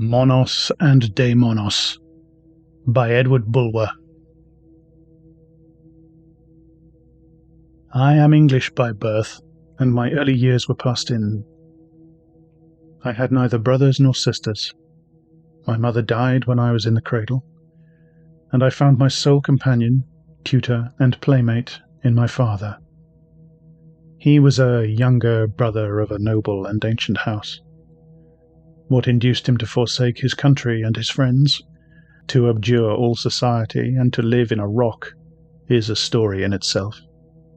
Monos and Daimonos by Edward Bulwer. I am English by birth, and my early years were passed in. I had neither brothers nor sisters. My mother died when I was in the cradle, and I found my sole companion, tutor, and playmate in my father. He was a younger brother of a noble and ancient house. What induced him to forsake his country and his friends, to abjure all society, and to live in a rock, is a story in itself,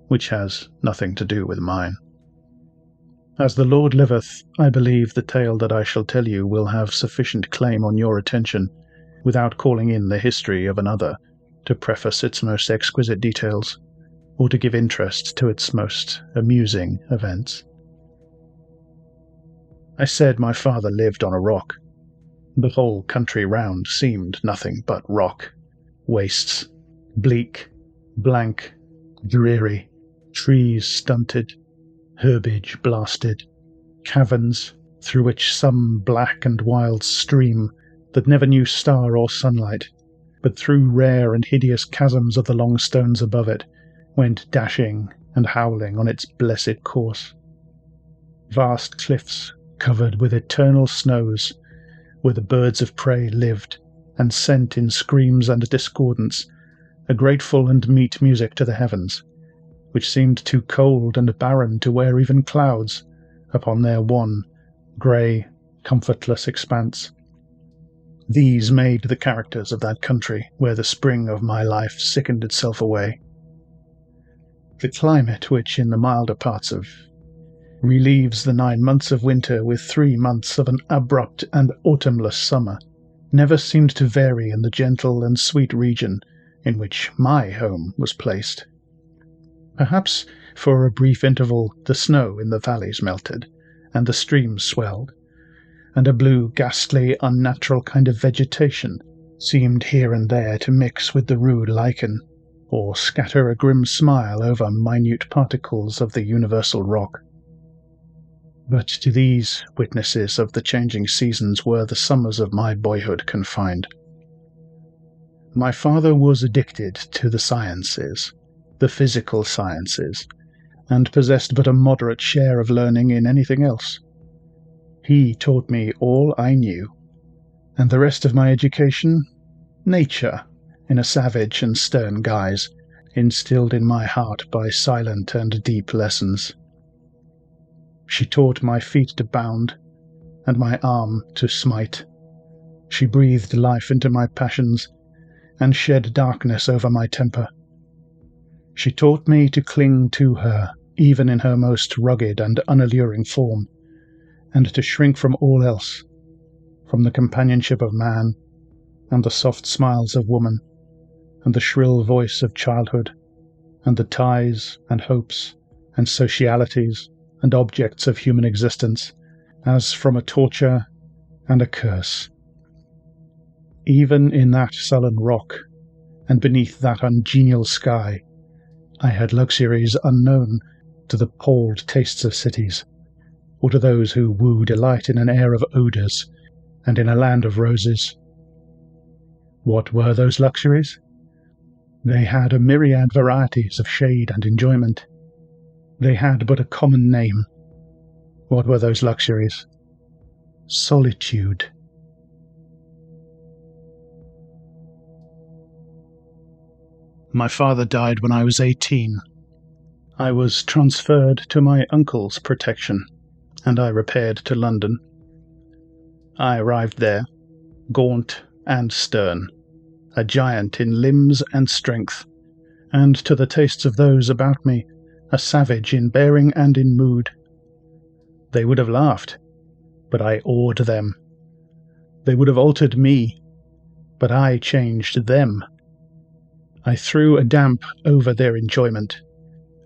which has nothing to do with mine. As the Lord liveth, I believe the tale that I shall tell you will have sufficient claim on your attention, without calling in the history of another to preface its most exquisite details, or to give interest to its most amusing events. I said my father lived on a rock. The whole country round seemed nothing but rock. Wastes, bleak, blank, dreary, trees stunted, herbage blasted, caverns through which some black and wild stream that never knew star or sunlight, but through rare and hideous chasms of the long stones above it, went dashing and howling on its blessed course. Vast cliffs covered with eternal snows, where the birds of prey lived, and sent in screams and discordance a grateful and meet music to the heavens, which seemed too cold and barren to wear even clouds upon their wan, grey, comfortless expanse. These made the characters of that country where the spring of my life sickened itself away. The climate, which in the milder parts of relieves the 9 months of winter with 3 months of an abrupt and autumnless summer, never seemed to vary in the gentle and sweet region in which my home was placed. Perhaps for a brief interval the snow in the valleys melted, and the streams swelled, and a blue, ghastly, unnatural kind of vegetation seemed here and there to mix with the rude lichen, or scatter a grim smile over minute particles of the universal rock. But to these witnesses of the changing seasons were the summers of my boyhood confined. My father was addicted to the sciences, the physical sciences, and possessed but a moderate share of learning in anything else. He taught me all I knew, and the rest of my education, nature, in a savage and stern guise, instilled in my heart by silent and deep lessons. She taught my feet to bound, and my arm to smite. She breathed life into my passions, and shed darkness over my temper. She taught me to cling to her, even in her most rugged and unalluring form, and to shrink from all else, from the companionship of man, and the soft smiles of woman, and the shrill voice of childhood, and the ties and hopes and socialities and objects of human existence, as from a torture and a curse. Even in that sullen rock, and beneath that ungenial sky, I had luxuries unknown to the palled tastes of cities, or to those who woo delight in an air of odours and in a land of roses. What were those luxuries? They had a myriad varieties of shade and enjoyment. They had but a common name. What were those luxuries? Solitude. My father died when I was 18. I was transferred to my uncle's protection, and I repaired to London. I arrived there, gaunt and stern, a giant in limbs and strength, and to the tastes of those about me, a savage in bearing and in mood. They would have laughed, but I awed them. They would have altered me, but I changed them. I threw a damp over their enjoyment,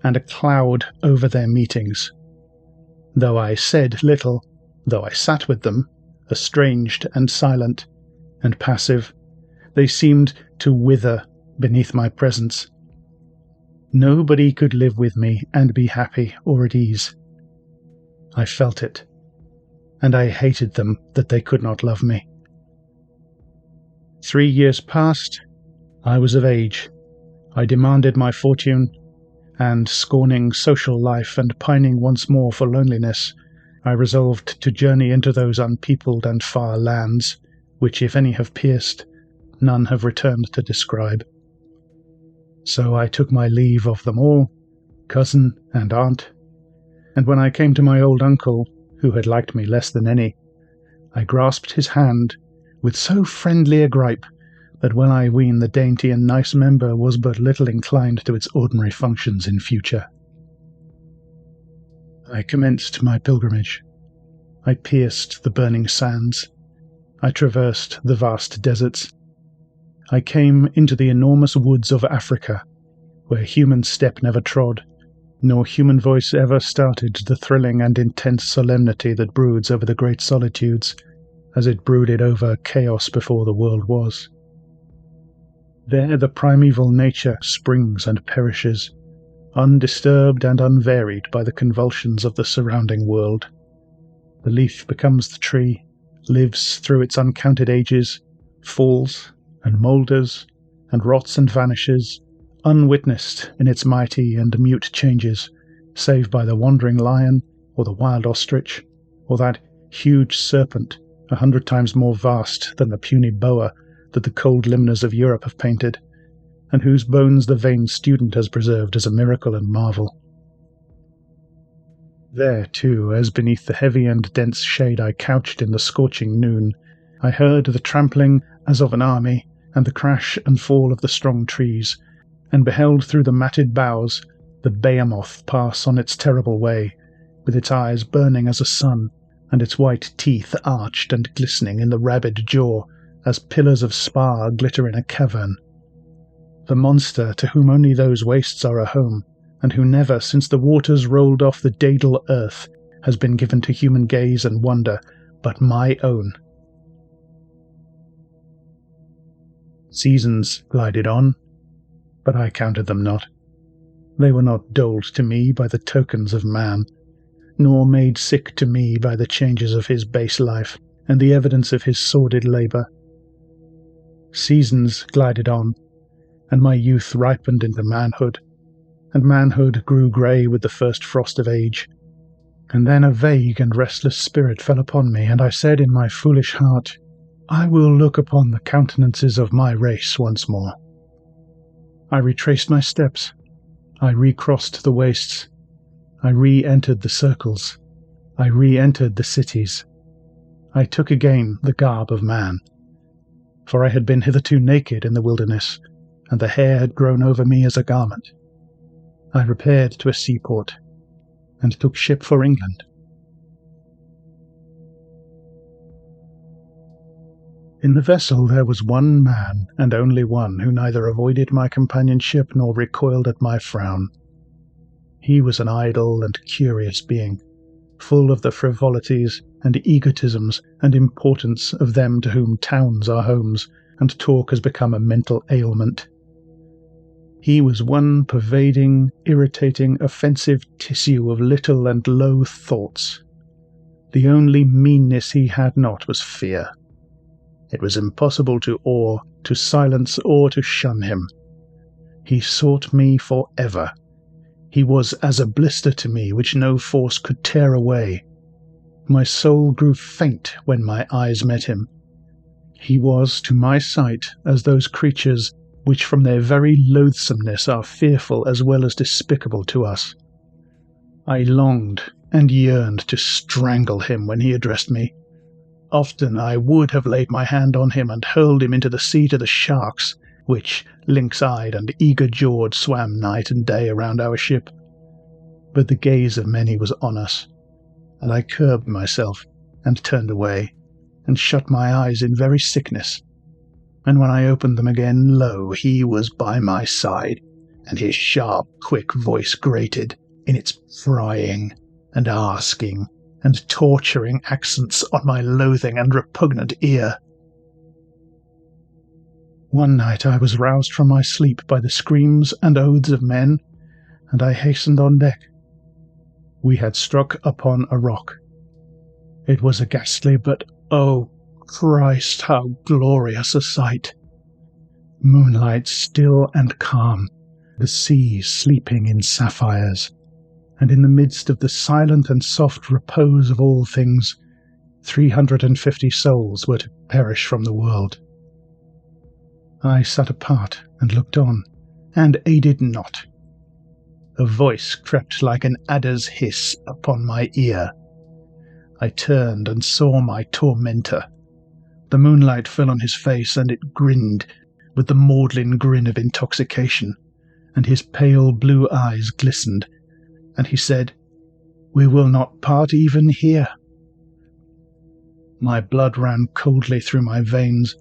and a cloud over their meetings. Though I said little, though I sat with them, estranged and silent and passive, they seemed to wither beneath my presence. Nobody could live with me and be happy or at ease. I felt it, and I hated them that they could not love me. 3 years passed. I was of age. I demanded my fortune, and scorning social life and pining once more for loneliness, I resolved to journey into those unpeopled and far lands, which if any have pierced, none have returned to describe. So I took my leave of them all, cousin and aunt, and when I came to my old uncle, who had liked me less than any, I grasped his hand with so friendly a gripe that well I ween the dainty and nice member was but little inclined to its ordinary functions in future. I commenced my pilgrimage. I pierced the burning sands. I traversed the vast deserts. I came into the enormous woods of Africa, where human step never trod, nor human voice ever started the thrilling and intense solemnity that broods over the great solitudes, as it brooded over chaos before the world was. There the primeval nature springs and perishes, undisturbed and unvaried by the convulsions of the surrounding world. The leaf becomes the tree, lives through its uncounted ages, falls and moulders, and rots and vanishes, unwitnessed in its mighty and mute changes, save by the wandering lion, or the wild ostrich, or that huge serpent, 100 times more vast than the puny boa that the cold limners of Europe have painted, and whose bones the vain student has preserved as a miracle and marvel. There, too, as beneath the heavy and dense shade I couched in the scorching noon, I heard the trampling as of an army, and the crash and fall of the strong trees, and beheld through the matted boughs the behemoth pass on its terrible way, with its eyes burning as a sun, and its white teeth arched and glistening in the rabid jaw, as pillars of spar glitter in a cavern. The monster to whom only those wastes are a home, and who never, since the waters rolled off the daedal earth, has been given to human gaze and wonder, but my own. Seasons glided on, but I counted them not. They were not doled to me by the tokens of man, nor made sick to me by the changes of his base life and the evidence of his sordid labour. Seasons glided on, and my youth ripened into manhood, and manhood grew grey with the first frost of age. And then a vague and restless spirit fell upon me, and I said in my foolish heart, I will look upon the countenances of my race once more. I retraced my steps. I recrossed the wastes. I re-entered the circles. I re-entered the cities. I took again the garb of man. For I had been hitherto naked in the wilderness, and the hair had grown over me as a garment. I repaired to a seaport, and took ship for England. In the vessel there was one man, and only one, who neither avoided my companionship nor recoiled at my frown. He was an idle and curious being, full of the frivolities and egotisms and importance of them to whom towns are homes, and talk has become a mental ailment. He was one pervading, irritating, offensive tissue of little and low thoughts. The only meanness he had not was fear. It was impossible to awe, to silence, or to shun him. He sought me for ever. He was as a blister to me which no force could tear away. My soul grew faint when my eyes met him. He was to my sight as those creatures which from their very loathsomeness are fearful as well as despicable to us. I longed and yearned to strangle him when he addressed me. Often I would have laid my hand on him and hurled him into the sea to the sharks, which, lynx-eyed and eager-jawed, swam night and day around our ship. But the gaze of many was on us, and I curbed myself and turned away, and shut my eyes in very sickness. And when I opened them again, lo, he was by my side, and his sharp, quick voice grated in its prying and asking and torturing accents on my loathing and repugnant ear. One night I was roused from my sleep by the screams and oaths of men, and I hastened on deck. We had struck upon a rock. It was a ghastly but, oh, Christ, how glorious a sight! Moonlight still and calm, the sea sleeping in sapphires, and in the midst of the silent and soft repose of all things, 350 souls were to perish from the world. I sat apart and looked on, and aided not. A voice crept like an adder's hiss upon my ear. I turned and saw my tormentor. The moonlight fell on his face, and it grinned with the maudlin grin of intoxication, and his pale blue eyes glistened, and he said, "We will not part even here." My blood ran coldly through my veins,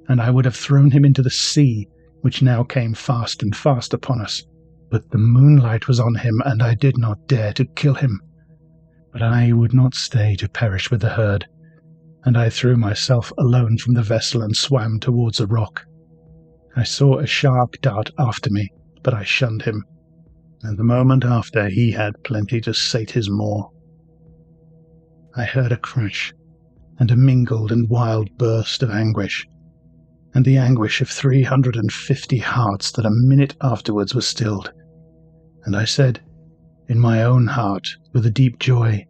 and I would have thrown him into the sea, which now came fast and fast upon us. But the moonlight was on him, and I did not dare to kill him. But I would not stay to perish with the herd, and I threw myself alone from the vessel and swam towards a rock. I saw a shark dart after me, but I shunned him, and the moment after he had plenty to sate his maw. I heard a crash, and a mingled and wild burst of anguish, and the anguish of 350 hearts that a minute afterwards were stilled. And I said, in my own heart, with a deep joy,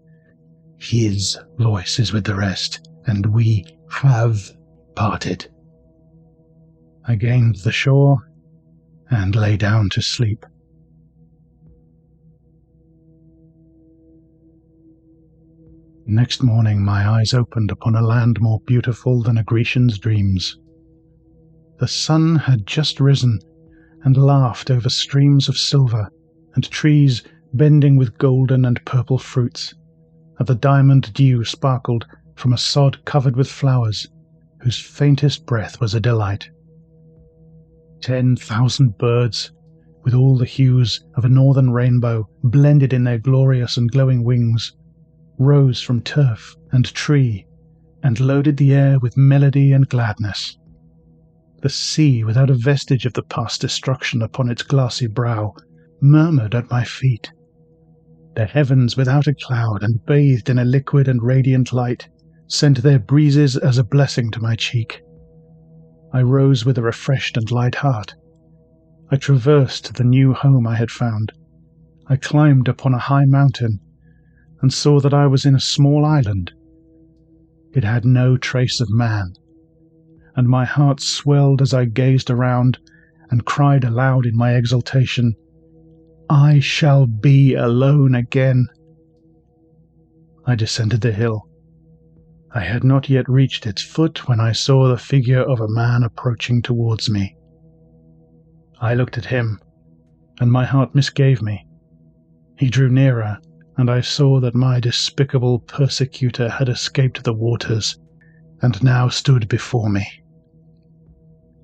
"His voice is with the rest, and we have parted." I gained the shore, and lay down to sleep. Next morning my eyes opened upon a land more beautiful than a Grecian's dreams. The sun had just risen, and laughed over streams of silver, and trees bending with golden and purple fruits, and the diamond dew sparkled from a sod covered with flowers, whose faintest breath was a delight. 10,000 birds, with all the hues of a northern rainbow blended in their glorious and glowing wings, rose from turf and tree, and loaded the air with melody and gladness. The sea, without a vestige of the past destruction upon its glassy brow, murmured at my feet. The heavens, without a cloud, and bathed in a liquid and radiant light, sent their breezes as a blessing to my cheek. I rose with a refreshed and light heart. I traversed the new home I had found. I climbed upon a high mountain, and saw that I was in a small island. It had no trace of man, and my heart swelled as I gazed around and cried aloud in my exultation, "I shall be alone again." I descended the hill. I had not yet reached its foot when I saw the figure of a man approaching towards me. I looked at him, and my heart misgave me. He drew nearer, and I saw that my despicable persecutor had escaped the waters, and now stood before me.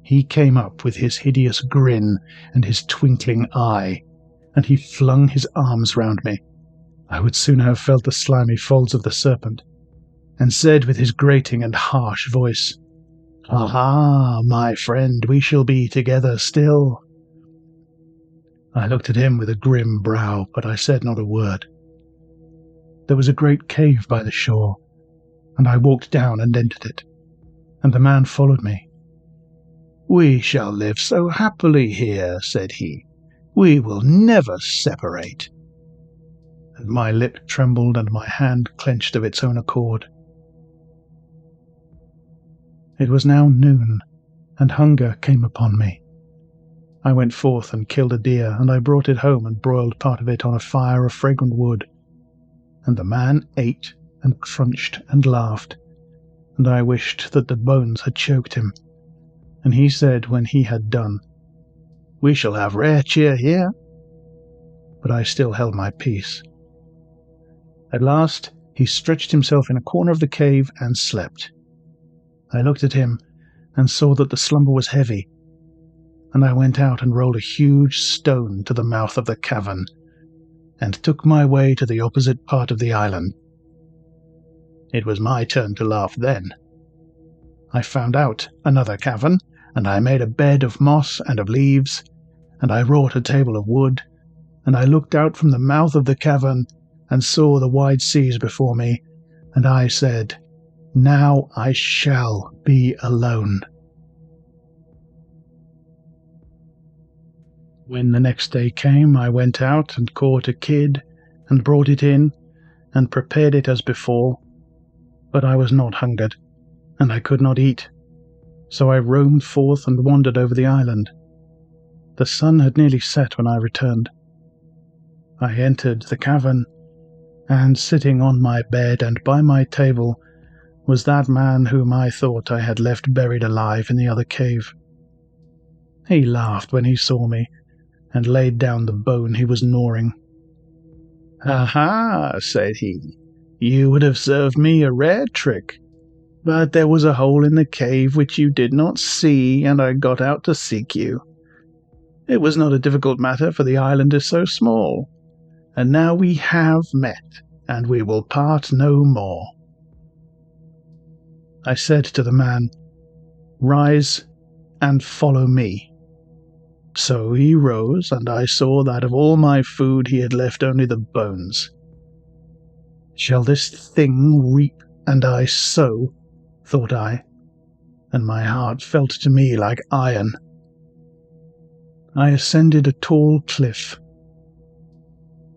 He came up with his hideous grin and his twinkling eye, and he flung his arms round me. I would soon have felt the slimy folds of the serpent, and said with his grating and harsh voice, "Aha, my friend, we shall be together still." I looked at him with a grim brow, but I said not a word. There was a great cave by the shore, and I walked down and entered it, and the man followed me. "We shall live so happily here," said he. "We will never separate." And my lip trembled and my hand clenched of its own accord. It was now noon, and hunger came upon me. I went forth and killed a deer, and I brought it home and broiled part of it on a fire of fragrant wood. And the man ate and crunched and laughed, and I wished that the bones had choked him. And he said when he had done, "We shall have rare cheer here." But I still held my peace. At last he stretched himself in a corner of the cave and slept. I looked at him and saw that the slumber was heavy, and I went out and rolled a huge stone to the mouth of the cavern, and took my way to the opposite part of the island. It was my turn to laugh then. I found out another cavern, and I made a bed of moss and of leaves, and I wrought a table of wood, and I looked out from the mouth of the cavern and saw the wide seas before me, and I said, Now I shall be alone. When the next day came, I went out and caught a kid and brought it in and prepared it as before. But I was not hungered, and I could not eat. So I roamed forth and wandered over the island. The sun had nearly set when I returned. I entered the cavern, and sitting on my bed and by my table was that man whom I thought I had left buried alive in the other cave. He laughed when he saw me, and laid down the bone he was gnawing. "Aha," said he, "you would have served me a rare trick. But there was a hole in the cave which you did not see, and I got out to seek you. It was not a difficult matter, for the island is so small. And now we have met, and we will part no more." I said to the man, "Rise and follow me." So he rose, and I saw that of all my food he had left only the bones. "Shall this thing reap and I sow?" thought I, and my heart felt to me like iron. I ascended a tall cliff.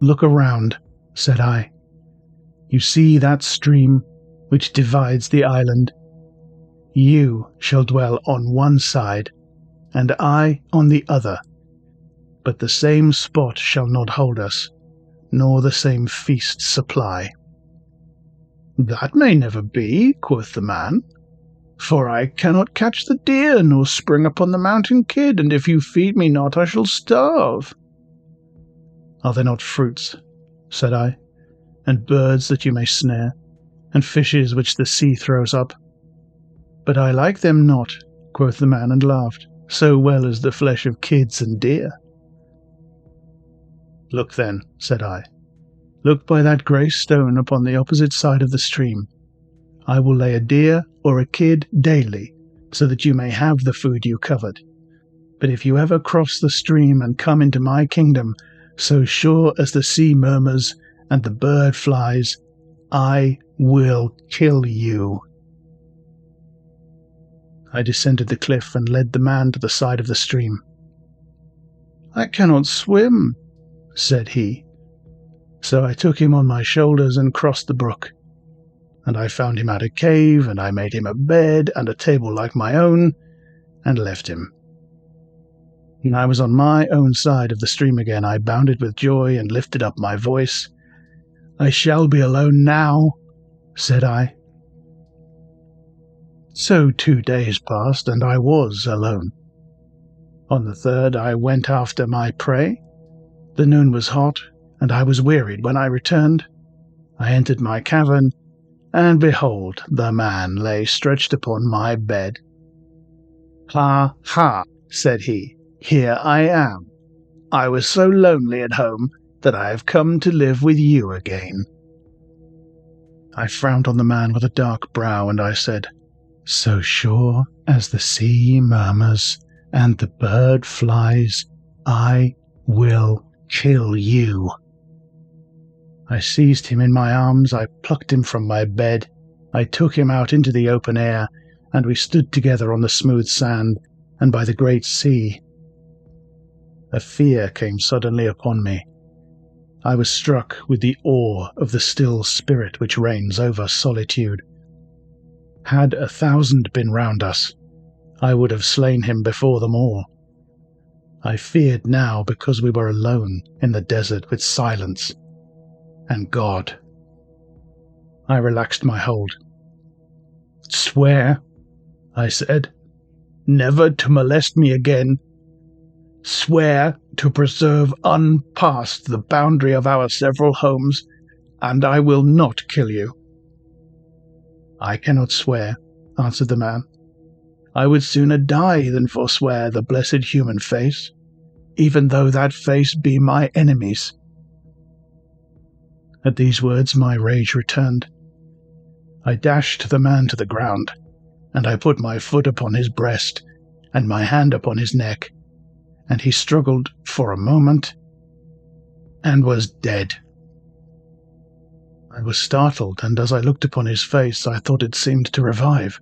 "Look around," said I. "You see that stream which divides the island? You shall dwell on one side, and I on the other, but the same spot shall not hold us, nor the same feast supply." "That may never be," quoth the man, "for I cannot catch the deer, nor spring upon the mountain kid, and if you feed me not, I shall starve." "Are there not fruits," said I, "and birds that you may snare, and fishes which the sea throws up?" "But I like them not," quoth the man, and laughed, "so well as the flesh of kids and deer." "Look then," said I, "look by that grey stone upon the opposite side of the stream. I will lay a deer or a kid daily, so that you may have the food you covet. But if you ever cross the stream and come into my kingdom, so sure as the sea murmurs and the bird flies, I will kill you." I descended the cliff and led the man to the side of the stream. "I cannot swim," said he. So I took him on my shoulders and crossed the brook. And I found him out a cave, and I made him a bed and a table like my own, and left him. When I was on my own side of the stream again, I bounded with joy and lifted up my voice. "I shall be alone now," said I. So 2 days passed, and I was alone. On the third I went after my prey. The noon was hot, and I was wearied when I returned. I entered my cavern, and behold, the man lay stretched upon my bed. "Ha, ha," said he, "here I am. I was so lonely at home that I have come to live with you again." I frowned on the man with a dark brow, and I said, "So sure as the sea murmurs and the bird flies, I will kill you." I seized him in my arms, I plucked him from my bed, I took him out into the open air, and we stood together on the smooth sand and by the great sea. A fear came suddenly upon me. I was struck with the awe of the still spirit which reigns over solitude. Had 1,000 been round us, I would have slain him before them all. I feared now because we were alone in the desert with silence and God. I relaxed my hold. "Swear," I said, "never to molest me again. Swear to preserve unpassed the boundary of our several homes, and I will not kill you." "I cannot swear," answered the man. "I would sooner die than forswear the blessed human face, even though that face be my enemy's." At these words my rage returned. I dashed the man to the ground, and I put my foot upon his breast and my hand upon his neck, and he struggled for a moment and was dead. I was startled, and as I looked upon his face, I thought it seemed to revive.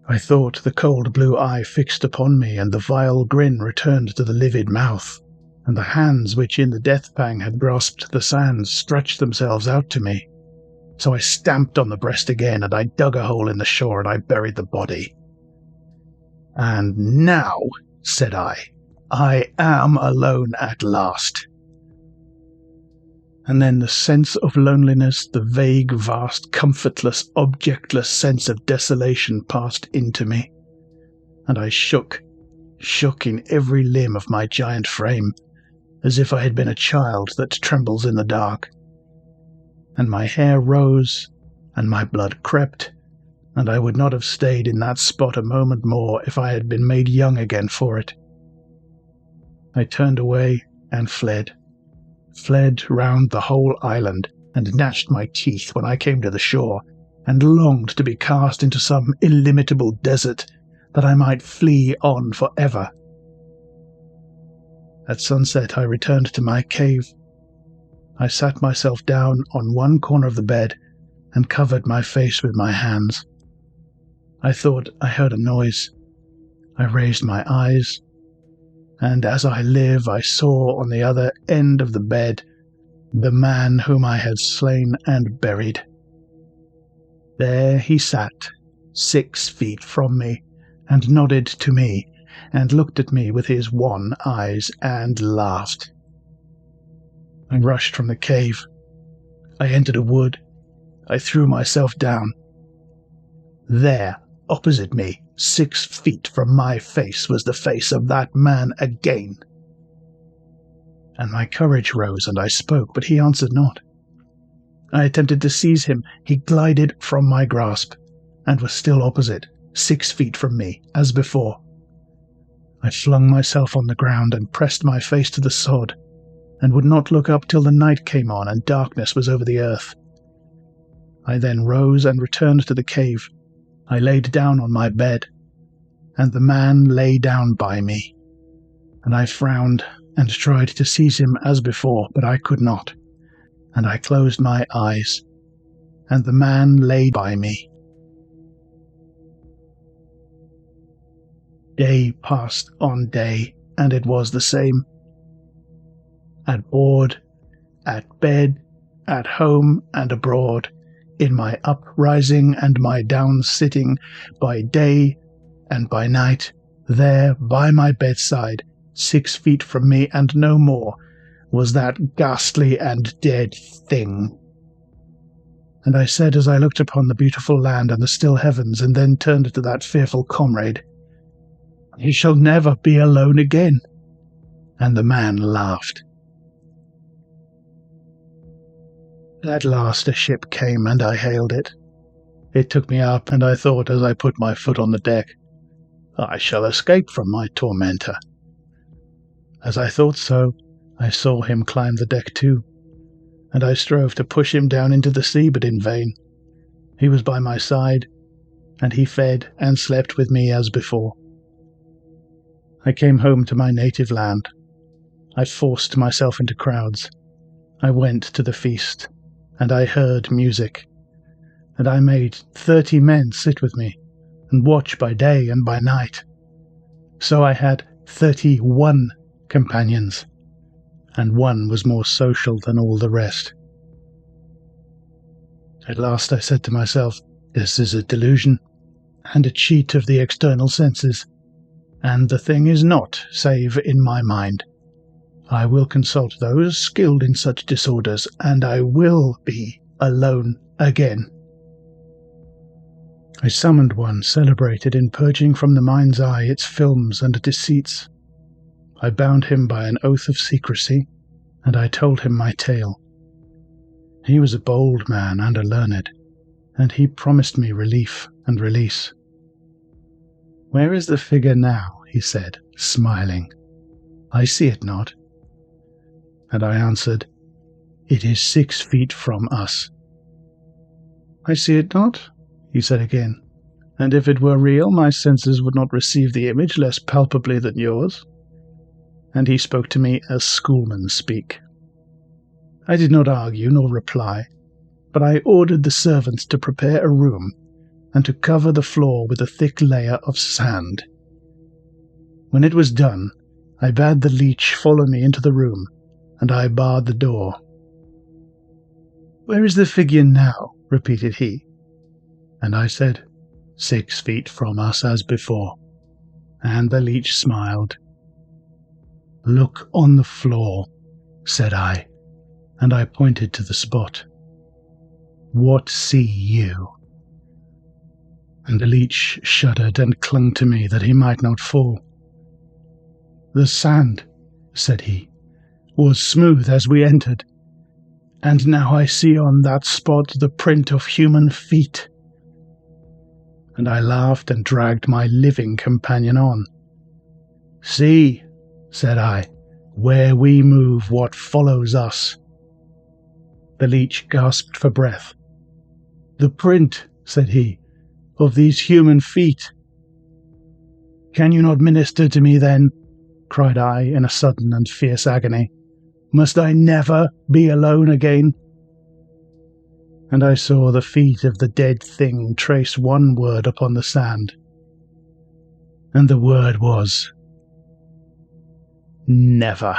I thought the cold blue eye fixed upon me, and the vile grin returned to the livid mouth, and the hands which in the death pang had grasped the sands stretched themselves out to me. So I stamped on the breast again, and I dug a hole in the shore, and I buried the body. "And now," said I am alone at last." And then the sense of loneliness, the vague, vast, comfortless, objectless sense of desolation passed into me, and I shook in every limb of my giant frame, as if I had been a child that trembles in the dark. And my hair rose, and my blood crept, and I would not have stayed in that spot a moment more if I had been made young again for it. I turned away and fled round the whole island, and gnashed my teeth when I came to the shore, and longed to be cast into some illimitable desert, that I might flee on for ever. At sunset I returned to my cave. I sat myself down on one corner of the bed, and covered my face with my hands. I thought I heard a noise. I raised my eyes, and as I live, I saw on the other end of the bed the man whom I had slain and buried. There he sat, 6 feet from me, and nodded to me, and looked at me with his wan eyes, and laughed. I rushed from the cave. I entered a wood. I threw myself down. There, opposite me, 6 feet from my face, was the face of that man again. And my courage rose, and I spoke, but he answered not. I attempted to seize him. He glided from my grasp, and was still opposite, 6 feet from me, as before. I flung myself on the ground, and pressed my face to the sod, and would not look up till the night came on, and darkness was over the earth. I then rose and returned to the cave. I laid down on my bed, and the man lay down by me, and I frowned and tried to seize him as before, but I could not, and I closed my eyes, and the man lay by me. Day passed on day, and it was the same. At board, at bed, at home and abroad, in my uprising and my down-sitting, by day and by night, there by my bedside, 6 feet from me and no more, was that ghastly and dead thing. And I said as I looked upon the beautiful land and the still heavens, and then turned to that fearful comrade, "He shall never be alone again." And the man laughed. At last a ship came, and I hailed it. It took me up, and I thought as I put my foot on the deck, I shall escape from my tormentor. As I thought so, I saw him climb the deck too, and I strove to push him down into the sea, but in vain. He was by my side, and he fed and slept with me as before. I came home to my native land. I forced myself into crowds. I went to the feast, and I heard music, and I made 30 men sit with me, and watch by day and by night. So I had 31 companions, and one was more social than all the rest. At last I said to myself, this is a delusion, and a cheat of the external senses, and the thing is not, save in my mind. I will consult those skilled in such disorders, and I will be alone again. I summoned one celebrated in purging from the mind's eye its films and deceits. I bound him by an oath of secrecy, and I told him my tale. He was a bold man and a learned, and he promised me relief and release. "Where is the figure now?" he said, smiling. "I see it not." And I answered, "It is 6 feet from us." "I see it not," he said again, "and if it were real, my senses would not receive the image less palpably than yours." And he spoke to me as schoolmen speak. I did not argue nor reply, but I ordered the servants to prepare a room and to cover the floor with a thick layer of sand. When it was done, I bade the leech follow me into the room, and I barred the door. "Where is the figure now?" repeated he. And I said, 6 feet from us as before. And the leech smiled. "Look on the floor," said I, and I pointed to the spot. "What see you?" And the leech shuddered and clung to me that he might not fall. "The sand," said he, "was smooth as we entered, and now I see on that spot the print of human feet." And I laughed and dragged my living companion on. "See," said I, "where we move, what follows us." The leech gasped for breath. "The print," said he, "of these human feet." "Can you not minister to me then?" cried I in a sudden and fierce agony. "Must I never be alone again?" And I saw the feet of the dead thing trace one word upon the sand, and the word was never.